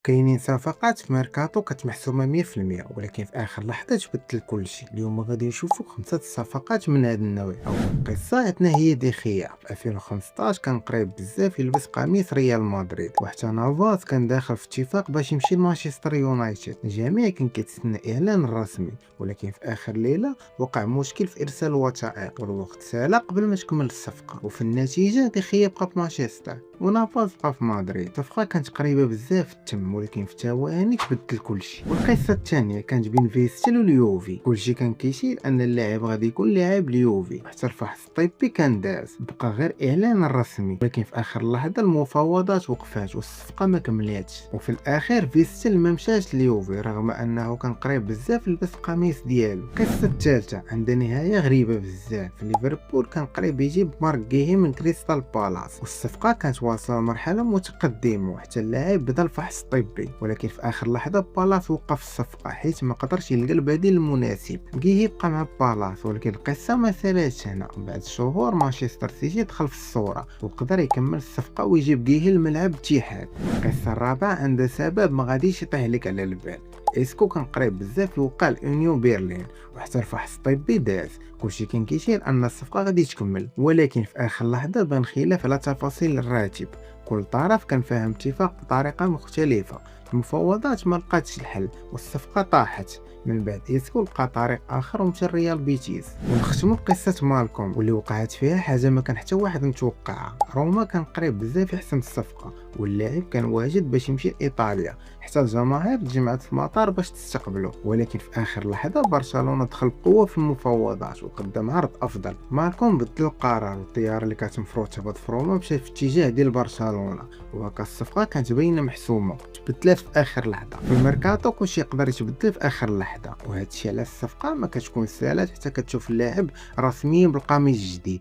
كاينين صفقات في ميركاتو كتمحسومة 100%، ولكن في آخر لحظة تبدل كلشي. اليوم غادي نشوفو 5 الصفقات من هذا النوع. أول قصة عندنا هي ديخيا في 2015، كان قريب بزاف يلبس قميص ريال مدريد، وحتى نافاس كان داخل في اتفاق باش يمشي لمانشستر يونايتد. الجميع كان كيتسنى الإعلان الرسمي، ولكن في آخر ليلة وقع مشكل في إرسال الوثائق، والوقت سالا قبل ما تكمل الصفقة. وفي النتيجة ديخيا بقى في مانشستر ونافاس بقى في مدريد. الصفقة كانت قريبة بزاف تتم، ولكن في ثواني تبدل كلشي. والقصة الثانية كانت بين فيستيل واليوفي. كلشي كان كيشير أن اللاعب غادي يكون لاعب اليوفي، حتى الفحص الطبي كان داز، بقى غير إعلان الرسمي. ولكن في آخر لحظة المفاوضات وقفات والصفقة ما كملاتش، وفي الأخير فيستيل ما مشاش اليوفي رغم أنه كان قريب بزاف لبس القميص ديالو. القصة الثالثة عندها نهاية غريبة بزاف. في ليفربول كان قريب يجيب مارك جيهي من كريستال بالاس، والصفقة كانت واصلة لمرحلة متقدمة، وحتى اللاعب بدا الفحص الطبي. ولكن في آخر لحظة بالاس وقف الصفقة حيث ما قدرش يلقى البديل المناسب. جيهي بقى مع بالاس، ولكن القصة ما سالاتش هنا. بعد شهور مانشستر سيتي دخل في الصورة وقدر يكمل الصفقة ويجيب جيهي الملعب اتحاد. القصة الرابعة عندها سبب ما غاديش يطيح لك على البال. اسكو كان قريب بزاف يوقع لأونيون برلين، وحتى الفحص الطبي داز. كلشي كان كيشير ان الصفقه غادي تكمل، ولكن في اخر لحظه بان خلاف على تفاصيل الراتب. كل طرف كان فاهم اتفاق بطريقه مختلفه. المفاوضات ما لقاتش الحل والصفقه طاحت. من بعد اسكو لقى طريق اخر ومشى ريال بيتيس. ونختموا بقصه مالكوم واللي وقعت فيها حاجه ما كان حتى واحد متوقعها. روما كان قريب بزاف يحسم الصفقه، واللاعب كان واجد باش يمشي لايطاليا، حتى الجماهير تجمعت في المطار باش تستقبله. ولكن في اخر لحظه برشلونه دخل بقوه في المفاوضات وقدم عرض افضل. مالكوم بدل القرار، والطياره اللي كانت مفروض تهبط في روما مشات في اتجاه ديال برشلونه، وهكا الصفقه كانت باينه محسومه. تبدلات في اخر لحظه. في الميركاتو كلشي يقدر يتبدل في اخر لحظه، وهذا الشيء على الصفقه ما كتكون سالات حتى كتشوف اللاعب رسميا بالقميص الجديد.